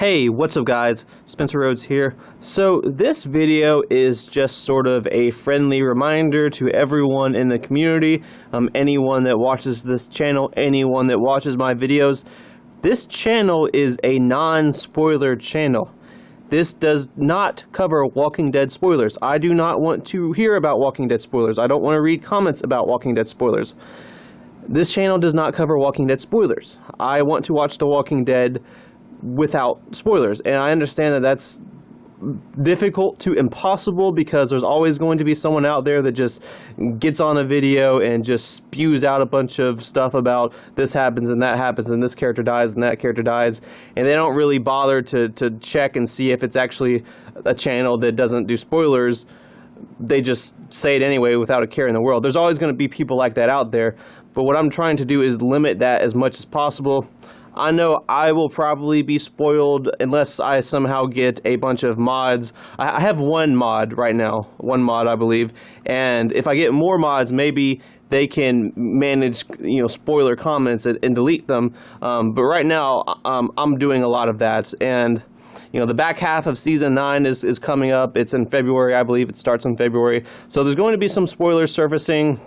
Hey, what's up guys? Spencer Rhodes here. So this video is just sort of a friendly reminder to everyone in the community, anyone that watches this channel, anyone that watches my videos. This channel is a non-spoiler channel. This does not cover Walking Dead spoilers. I do not want to hear about Walking Dead spoilers. I don't want to read comments about Walking Dead spoilers. This channel does not cover Walking Dead spoilers. I want to watch The Walking Dead without spoilers, and I understand that that's difficult to impossible because there's always going to be someone out there that just gets on a video and just spews out a bunch of stuff about this happens and that happens and this character dies and that character dies, and they don't really bother to check and see if it's actually a channel that doesn't do spoilers. They just say it anyway without a care in the world. There's always going to be people like that out there, but what I'm trying to do is limit that as much as possible. I know I will probably be spoiled unless I somehow get a bunch of mods. I have one mod right now, I believe, and if I get more mods, maybe they can manage, spoiler comments and delete them. But right now, I'm doing a lot of that, and the back half of Season 9 is coming up. It's in February, I believe. It starts in February, so there's going to be some spoilers surfacing.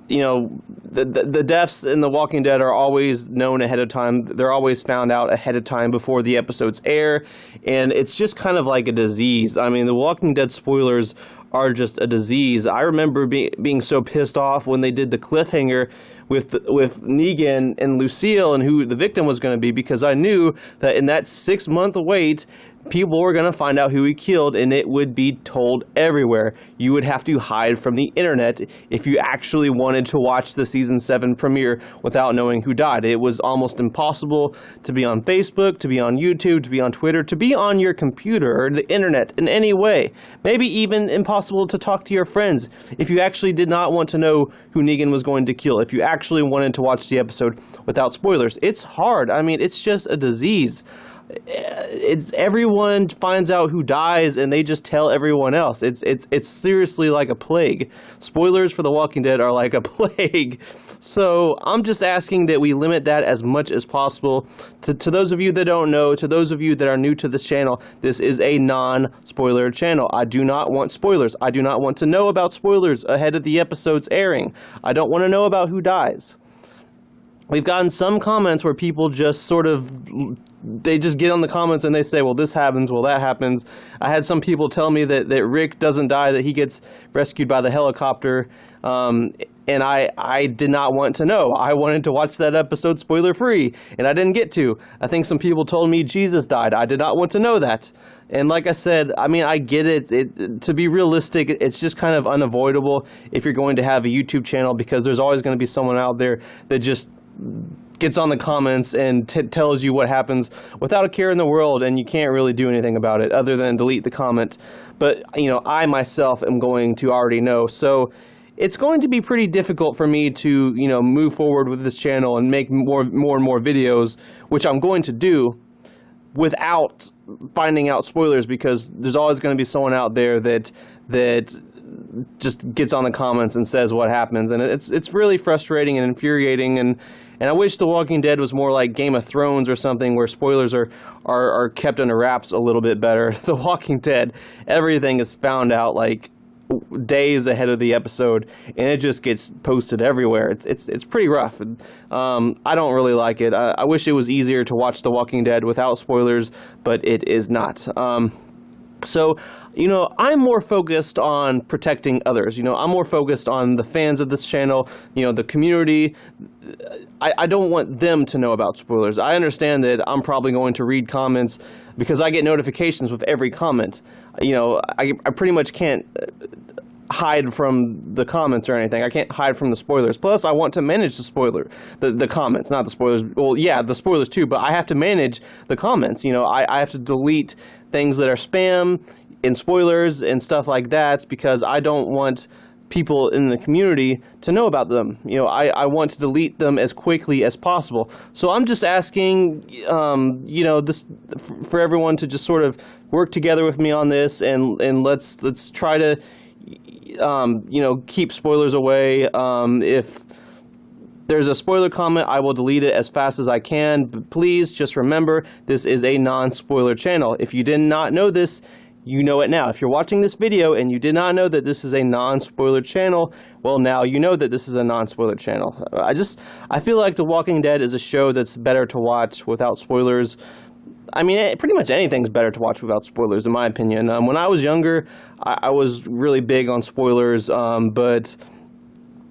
The deaths in The Walking Dead are always known ahead of time. They're always found out ahead of time before the episodes air, and it's just kind of like a disease. I mean, The Walking Dead spoilers are just a disease. I remember being so pissed off when they did the cliffhanger with Negan and Lucille and who the victim was going to be, because I knew that in that 6-month wait, people were going to find out who he killed, and it would be told everywhere. You would have to hide from the internet if you actually wanted to watch the Season 7 premiere without knowing who died. It was almost impossible to be on Facebook, to be on YouTube, to be on Twitter, to be on your computer or the internet in any way. Maybe even impossible to talk to your friends if you actually did not want to know who Negan was going to kill, if you actually wanted to watch the episode without spoilers. It's hard. I mean, it's just a disease. Everyone finds out who dies and they just tell everyone else. It's seriously like a plague. Spoilers for The Walking Dead are like a plague. So I'm just asking that we limit that as much as possible. To those of you that don't know, to those of you that are new to this channel, this is a non-spoiler channel. I do not want spoilers. I do not want to know about spoilers ahead of the episode's airing. I don't want to know about who dies. We've gotten some comments where people just they just get on the comments and they say, well, this happens, well, that happens. I had some people tell me that Rick doesn't die, that he gets rescued by the helicopter, and I did not want to know. I wanted to watch that episode spoiler-free, and I didn't get to. I think some people told me Jesus died. I did not want to know that. And like I said, I mean, I get it. To be realistic, it's just kind of unavoidable if you're going to have a YouTube channel, because there's always going to be someone out there that just gets on the comments and tells you what happens without a care in the world, and you can't really do anything about it other than delete the comment. But I myself am going to already know, so it's going to be pretty difficult for me to move forward with this channel and make more and more videos, which I'm going to do without finding out spoilers, because there's always going to be someone out there that just gets on the comments and says what happens, and it's really frustrating and infuriating. And I wish The Walking Dead was more like Game of Thrones or something, where spoilers are kept under wraps a little bit better. The Walking Dead, everything is found out like days ahead of the episode, and it just gets posted everywhere. It's pretty rough. I don't really like it. I wish it was easier to watch The Walking Dead without spoilers, but it is not. So, I'm more focused on protecting others. I'm more focused on the fans of this channel, the community. I don't want them to know about spoilers. I understand that I'm probably going to read comments because I get notifications with every comment. I pretty much can't hide from the comments or anything. I can't hide from the spoilers. Plus, I want to manage the comments, not the spoilers. Well, yeah, the spoilers too, but I have to manage the comments. I have to delete things that are spam and spoilers and stuff like that, because I don't want people in the community to know about them. I want to delete them as quickly as possible. So I'm just asking, this for everyone to just sort of work together with me on this, and let's try to, keep spoilers away. If there's a spoiler comment, I will delete it as fast as I can. But please just remember, this is a non-spoiler channel. If you did not know this, you know it now. If you're watching this video and you did not know that this is a non-spoiler channel, well, now you know that this is a non-spoiler channel. I feel like The Walking Dead is a show that's better to watch without spoilers. I mean, pretty much anything's better to watch without spoilers, in my opinion. When I was younger, I was really big on spoilers, but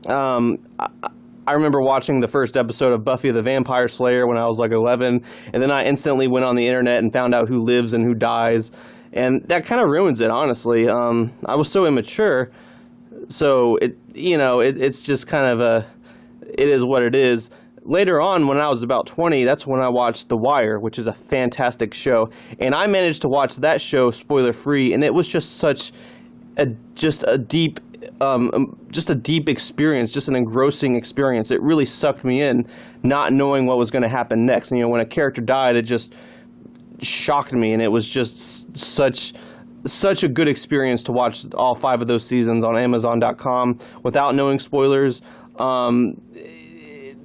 I remember watching the first episode of Buffy the Vampire Slayer when I was like 11, and then I instantly went on the internet and found out who lives and who dies, and that kind of ruins it, honestly. I was so immature, so it's just kind of it is what it is. Later on, when I was about 20, that's when I watched The Wire, which is a fantastic show, and I managed to watch that show spoiler-free, and it was just such a deep experience, just an engrossing experience. It really sucked me in, not knowing what was going to happen next. And, when a character died, it just shocked me, and it was just such a good experience to watch all 5 of those seasons on Amazon.com without knowing spoilers.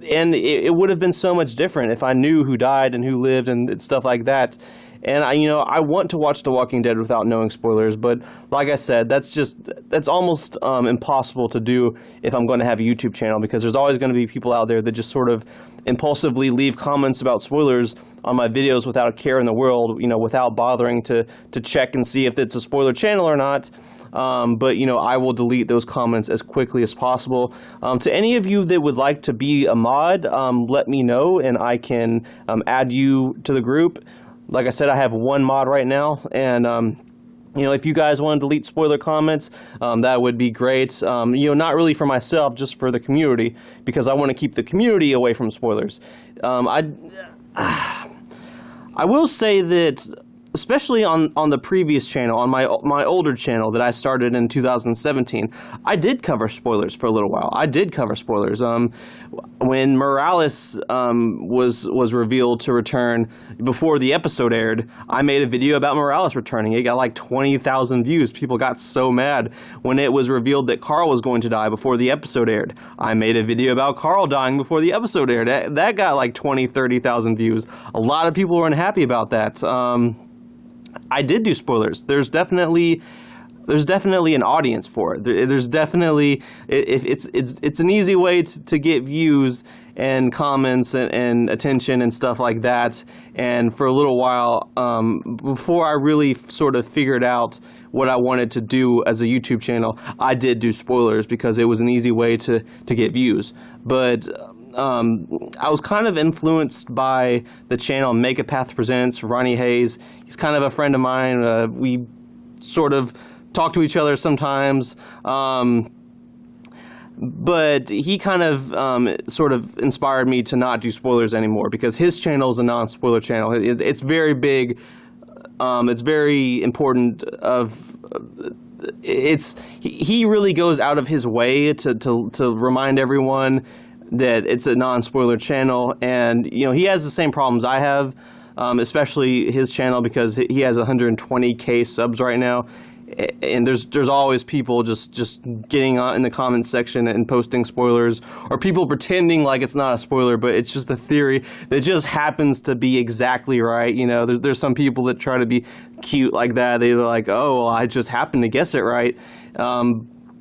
And it would have been so much different if I knew who died and who lived and stuff like that. And I want to watch The Walking Dead without knowing spoilers, but like I said, that's almost impossible to do if I'm going to have a YouTube channel, because there's always going to be people out there that just sort of impulsively leave comments about spoilers on my videos without a care in the world, without bothering to check and see if it's a spoiler channel or not. But I will delete those comments as quickly as possible. To any of you that would like to be a mod, let me know, and I can add you to the group. Like I said, I have 1 mod right now, and if you guys want to delete spoiler comments, that would be great. Not really for myself, just for the community, because I want to keep the community away from spoilers. I will say that, especially on the previous channel, on my older channel that I started in 2017, I did cover spoilers for a little while. I did cover spoilers. When Morales was revealed to return before the episode aired, I made a video about Morales returning. It got like 20,000 views. People got so mad when it was revealed that Carl was going to die before the episode aired. I made a video about Carl dying before the episode aired. That got like 30,000 views. A lot of people were unhappy about that. I did do spoilers. There's definitely an audience for it. There's definitely, it's an easy way to get views and comments and attention and stuff like that. And for a little while, before I really sort of figured out what I wanted to do as a YouTube channel, I did do spoilers because it was an easy way to get views. But I was kind of influenced by the channel Make a Path Presents, Ronnie Hayes. He's kind of a friend of mine. We sort of talk to each other sometimes. But he kind of sort of inspired me to not do spoilers anymore, because his channel is a non-spoiler channel. It's very big. It's very important. He really goes out of his way to remind everyone that it's a non-spoiler channel, and he has the same problems I have, especially his channel, because he has 120K subs right now, and there's always people just getting on in the comments section and posting spoilers, or people pretending like it's not a spoiler, but it's just a theory that just happens to be exactly right. There's some people that try to be cute like that. They're like, oh, well, I just happened to guess it right.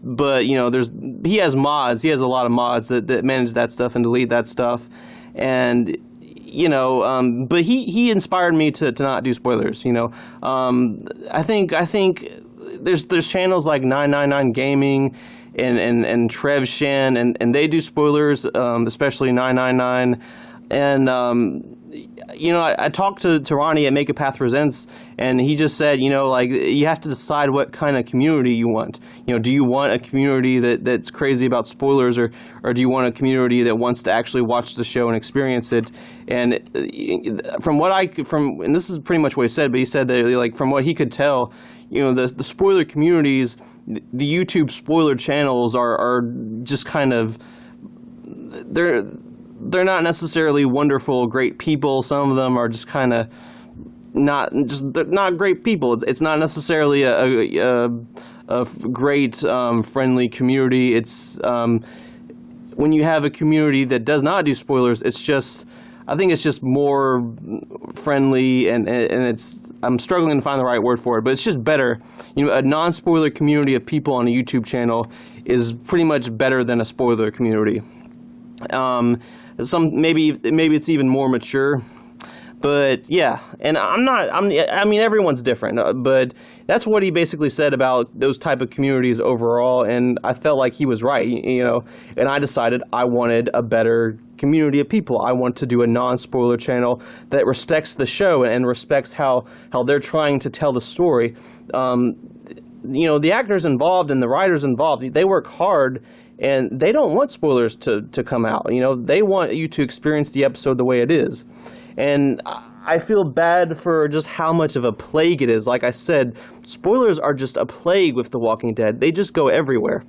But he has mods. He has a lot of mods that manage that stuff and delete that stuff, and but he inspired me to not do spoilers. I think there's channels like 999 Gaming and Trev Shen, and they do spoilers, especially 999. And I talked to Ronnie at Make a Path Presents, and he just said, you have to decide what kind of community you want. Do you want a community that's crazy about spoilers, or do you want a community that wants to actually watch the show and experience it? And and this is pretty much what he said, but he said that from what he could tell, the spoiler communities, the YouTube spoiler channels are just kind of, they're not necessarily wonderful, great people. Some of them are just kind of they're not great people. It's not necessarily a great friendly community. It's when you have a community that does not do spoilers, I think it's just more friendly, and I'm struggling to find the right word for it, but it's just better. A non-spoiler community of people on a YouTube channel is pretty much better than a spoiler community. Maybe it's even more mature. But yeah, and I mean, everyone's different, but that's what he basically said about those type of communities overall, and I felt like he was right, and I decided I wanted a better community of people. I want to do a non-spoiler channel that respects the show and respects how they're trying to tell the story. The actors involved and the writers involved, they work hard, and they don't want spoilers to come out. They want you to experience the episode the way it is. And I feel bad for just how much of a plague it is. Like I said, spoilers are just a plague with The Walking Dead. They just go everywhere.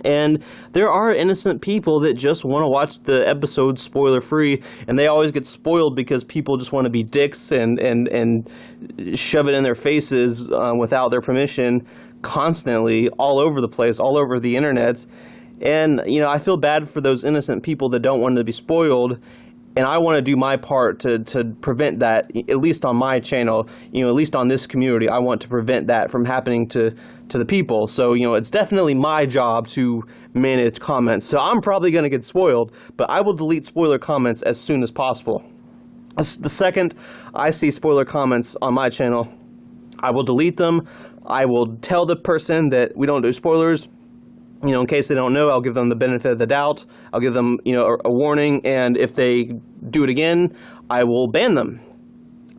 And there are innocent people that just want to watch the episode spoiler-free, and they always get spoiled because people just want to be dicks and shove it in their faces without their permission constantly all over the place, all over the internet. And, I feel bad for those innocent people that don't want to be spoiled. And I want to do my part to prevent that, at least on my channel, at least on this community. I want to prevent that from happening to the people. So, it's definitely my job to manage comments. So I'm probably going to get spoiled, but I will delete spoiler comments as soon as possible. The second I see spoiler comments on my channel, I will delete them. I will tell the person that we don't do spoilers. In case they don't know, I'll give them the benefit of the doubt. I'll give them, a warning, and if they do it again, I will ban them.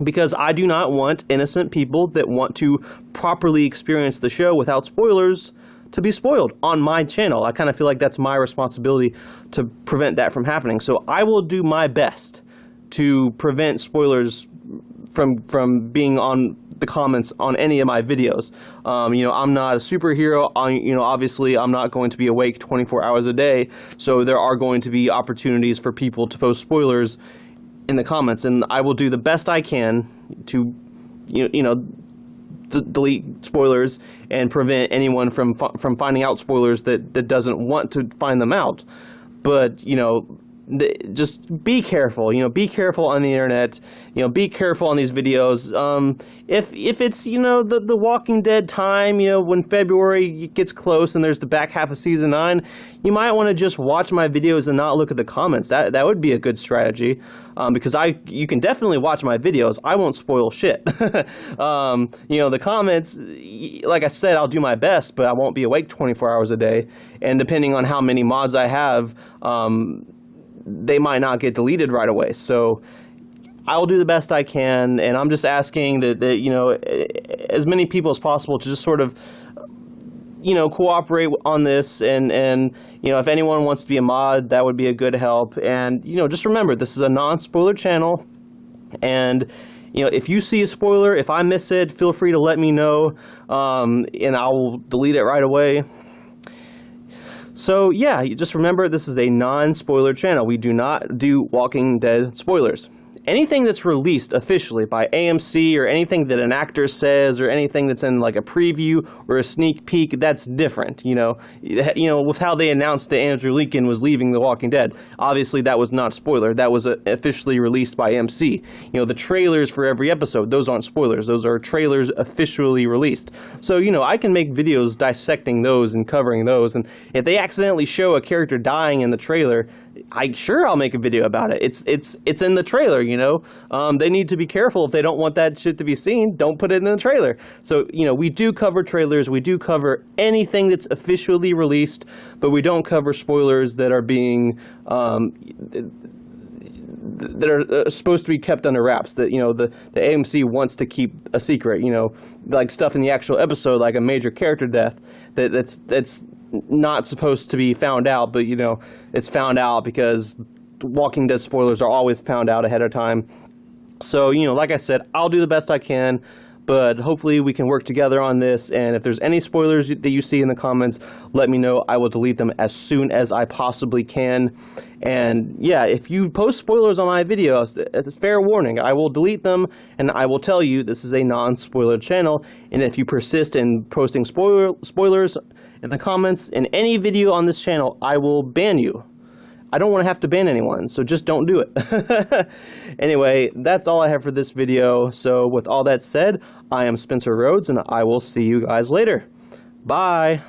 Because I do not want innocent people that want to properly experience the show without spoilers to be spoiled on my channel. I kind of feel like that's my responsibility to prevent that from happening. So I will do my best to prevent spoilers from being on the comments on any of my videos. I'm not a superhero. Obviously I'm not going to be awake 24 hours a day, so there are going to be opportunities for people to post spoilers in the comments, and I will do the best I can to delete spoilers and prevent anyone from finding out spoilers that doesn't want to find them out. But just be careful. Be careful on the internet. Be careful on these videos. If it's the Walking Dead time, when February gets close and there's the back half of season 9, you might want to just watch my videos and not look at the comments. That would be a good strategy, because you can definitely watch my videos. I won't spoil shit. The comments, like I said, I'll do my best, but I won't be awake 24 hours a day. And depending on how many mods I have, they might not get deleted right away. So I'll do the best I can, and I'm just asking that as many people as possible to just sort of cooperate on this, and if anyone wants to be a mod, that would be a good help. And just remember, this is a non-spoiler channel, and if you see a spoiler, if I miss it, feel free to let me know, and I will delete it right away. So yeah, just remember, this is a non-spoiler channel. We do not do Walking Dead spoilers. Anything that's released officially by AMC, or anything that an actor says, or anything that's in like a preview or a sneak peek, that's different. With how they announced that Andrew Lincoln was leaving The Walking Dead, obviously that was not spoiler. That was officially released by AMC. The trailers for every episode, those aren't spoilers. Those are trailers officially released. So I can make videos dissecting those and covering those. And if they accidentally show a character dying in the trailer, I'll make a video about it. It's in the trailer, They need to be careful. If they don't want that shit to be seen, don't put it in the trailer. So, we do cover trailers. We do cover anything that's officially released, but we don't cover spoilers that are being that are supposed to be kept under wraps, that the AMC wants to keep a secret, like stuff in the actual episode, like a major character death that's not supposed to be found out, but it's found out because Walking Dead spoilers are always found out ahead of time. So like I said, I'll do the best I can, but hopefully we can work together on this. And if there's any spoilers that you see in the comments, let me know. I will delete them as soon as I possibly can. And yeah, if you post spoilers on my videos, it's fair warning. I will delete them, and I will tell you this is a non-spoiler channel. And if you persist in posting spoilers in the comments in any video on this channel, I will ban you. I don't want to have to ban anyone, so just don't do it. Anyway, that's all I have for this video. So with all that said, I am Spencer Rhodes, and I will see you guys later. Bye!